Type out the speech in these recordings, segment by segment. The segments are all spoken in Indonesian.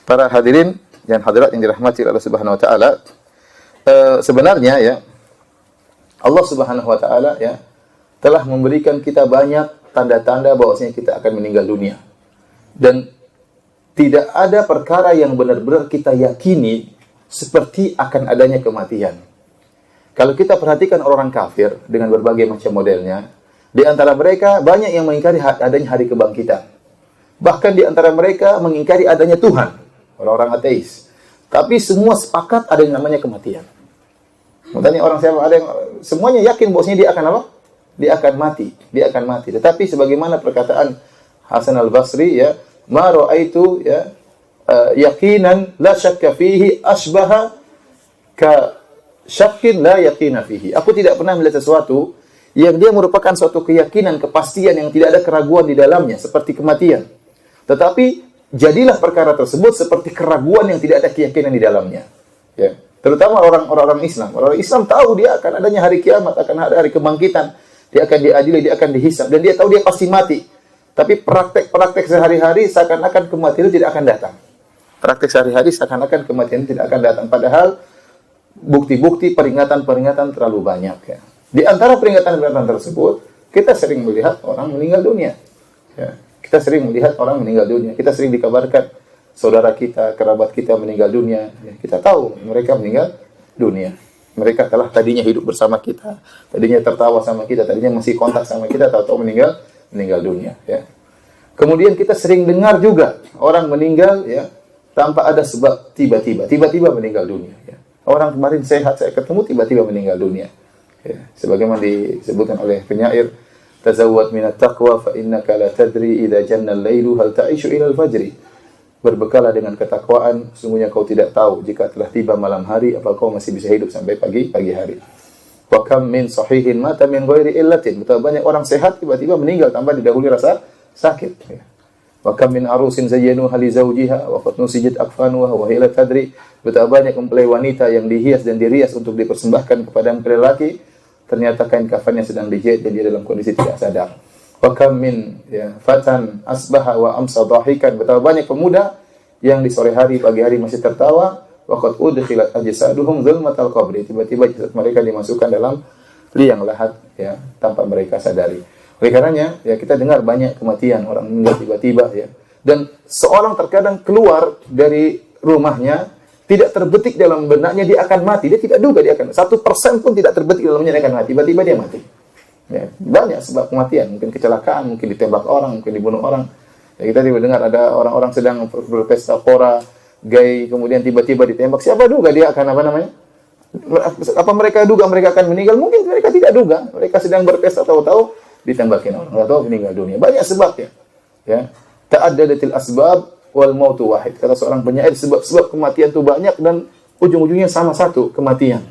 Para hadirin dan hadirat yang dirahmati Allah Subhanahu wa taala, sebenarnya ya Allah Subhanahu wa taala ya telah memberikan kita banyak tanda-tanda bahwasanya kita akan meninggal dunia. Dan tidak ada perkara yang benar-benar kita yakini seperti akan adanya kematian. Kalau kita perhatikan orang kafir dengan berbagai macam modelnya, di antara mereka banyak yang mengingkari adanya hari kebangkitan. Bahkan di antara mereka mengingkari adanya Tuhan, orang-orang ateis. Tapi semua sepakat ada yang namanya kematian. Makanya orang siapa ada yang semuanya yakin bahwasanya dia akan apa? Dia akan mati, dia akan mati. Tetapi sebagaimana perkataan Hasan Al-Basri ya, ma ra'aitu ya yaqinan la syakka fihi asbaha ka syakkin la yaqina fihi. Aku tidak pernah melihat sesuatu yang dia merupakan suatu keyakinan, kepastian yang tidak ada keraguan di dalamnya seperti kematian. Tetapi jadilah perkara tersebut seperti keraguan yang tidak ada keyakinan di dalamnya. Ya. Terutama orang-orang Islam. Orang Islam tahu dia akan adanya hari kiamat, akan ada hari kebangkitan. Dia akan diadili, dia akan dihisab. Dan dia tahu dia pasti mati. Tapi praktek-praktek sehari-hari seakan-akan kematian itu tidak akan datang. Praktek sehari-hari seakan-akan kematian itu tidak akan datang. Padahal bukti-bukti peringatan-peringatan terlalu banyak. Ya. Di antara peringatan-peringatan tersebut, kita sering melihat orang meninggal dunia. Ya. Kita sering melihat orang meninggal dunia. Kita sering dikabarkan saudara kita, kerabat kita meninggal dunia. Ya, kita tahu mereka meninggal dunia. Mereka telah tadinya hidup bersama kita, tadinya tertawa sama kita, tadinya masih kontak sama kita, tahu-tahu meninggal dunia. Ya. Kemudian kita sering dengar juga orang meninggal ya tanpa ada sebab tiba-tiba meninggal dunia. Ya. Orang kemarin sehat saya ketemu tiba-tiba meninggal dunia. Ya. Sebagaimana disebutkan oleh penyair, tazawwad minat taqwa fa innaka la tadri idza janna al-lailu hal ta'ishu ila al-fajri. Berbekalah dengan ketakwaan, sungguhnya kau tidak tahu jika telah tiba malam hari apa kau masih bisa hidup sampai pagi hari. Wa kam min sahihin mata min ghairi illatin. Betapa banyak orang sehat tiba-tiba meninggal tanpa didahului rasa sakit. Wa kam min arusin zayyanu li zawjiha wa qad nusijat akfanuha wa hiya la tadri. Betapa banyak mempelai wanita yang dihias dan dirias untuk dipersembahkan kepada mempelai laki, ternyata kain kafannya sedang dijahit dan dia dalam kondisi tidak sadar. Wa kam min ya fatan asbaha wa amsa dhahikan. Betapa banyak pemuda yang di sore hari pagi hari masih tertawa, wa qad udkhilat ajsaduhum zulmatal qabri. Tiba-tiba jasad mereka dimasukkan dalam liang lahat ya tanpa mereka sadari. Oleh karenanya ya kita dengar banyak kematian orang meninggal tiba-tiba ya. Dan seorang terkadang keluar dari rumahnya tidak terbetik dalam benaknya dia akan mati. Dia tidak duga dia akan 1% pun tidak terbetik dalamnya dia akan mati. Tiba-tiba dia mati. Ya, banyak sebab kematian, mungkin kecelakaan, mungkin ditembak orang, mungkin dibunuh orang. Ya, kita tiba dengar ada orang-orang sedang berpesta pora, gay, kemudian tiba-tiba ditembak. Siapa duga dia akan apa namanya? Apa mereka duga mereka akan meninggal? Mungkin mereka tidak duga. Mereka sedang berpesta tahu-tahu ditembakin orang, atau meninggal dunia. Banyak sebabnya. Ya. Ta'addadatil asbab wal mautu wahid. Kata seorang penyair, sebab-sebab kematian itu banyak dan ujung-ujungnya sama satu, kematian.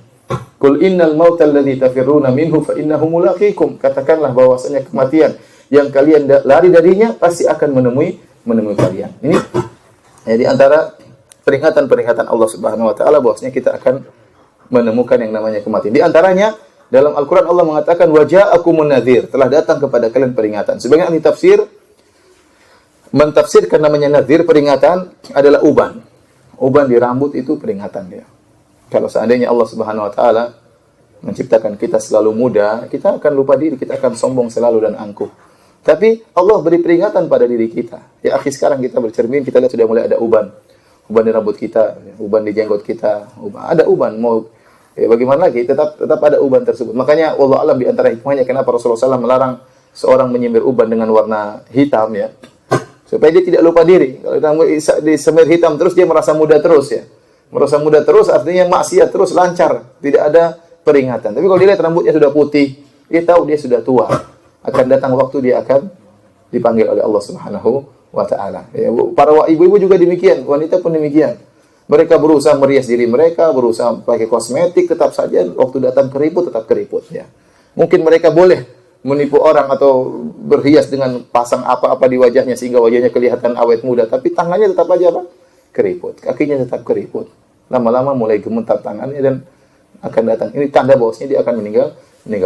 Qul innal mautal ladzi tafirruna minhu fa innahu mulaqikum. Katakanlah bahwasanya kematian yang kalian lari darinya pasti akan menemui kalian. Ini ya, di antara peringatan-peringatan Allah Subhanahu wa taala bahwasanya kita akan menemukan yang namanya kematian. Di antaranya dalam Al-Qur'an Allah mengatakan wa ja'akumun nadhir, telah datang kepada kalian peringatan. Sebagian ahli tafsir mentafsirkan namanya nadhir, peringatan adalah uban. Uban di rambut itu peringatan dia. Kalau seandainya Allah Subhanahu wa taala menciptakan kita selalu muda, kita akan lupa diri, kita akan sombong selalu dan angkuh. Tapi Allah beri peringatan pada diri kita. Ya akhi, sekarang kita bercermin, kita lihat sudah mulai ada uban. Uban di rambut kita, uban di jenggot kita, ada uban. Mau ya bagaimana lagi? Tetap ada uban tersebut. Makanya wallahu alam di antara hikmahnya kenapa Rasulullah SAW melarang seorang menyemir uban dengan warna hitam ya. Supaya dia tidak lupa diri. Kalau disemir hitam terus dia merasa muda terus ya. Merasa muda terus artinya maksiat terus lancar, tidak ada peringatan. Tapi kalau dilihat rambutnya sudah putih, dia tahu dia sudah tua. Akan datang waktu dia akan dipanggil oleh Allah Subhanahu wa taala. Ya, para ibu-ibu juga demikian, wanita pun demikian. Mereka berusaha merias diri mereka, berusaha pakai kosmetik, tetap saja waktu datang keriput tetap keriput ya. Mungkin mereka boleh menipu orang atau berhias dengan pasang apa-apa di wajahnya sehingga wajahnya kelihatan awet muda, tapi tangannya tetap aja apa? Keriput, kakinya tetap keriput. Lama-lama mulai gemetar tangannya dan akan datang. Ini tanda bahwasanya dia akan meninggal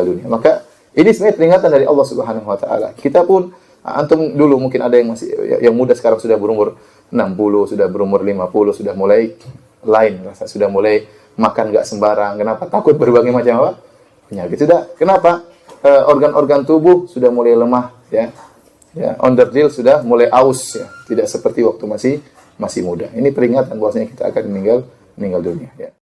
dunia. Maka ini sebenarnya peringatan dari Allah Subhanahu wa taala. Kita pun Antum dulu mungkin ada yang masih yang muda sekarang sudah berumur 60, sudah berumur 50, sudah mulai lain rasa, sudah mulai makan nggak sembarang. Kenapa? Takut berbagai macam apa? Penyakit. Sudah. Kenapa? Organ-organ tubuh sudah mulai lemah, ya. Ya, onderdil sudah mulai aus, ya. Tidak seperti waktu masih muda. Ini peringatan bahwasanya kita akan meninggal dunia, ya.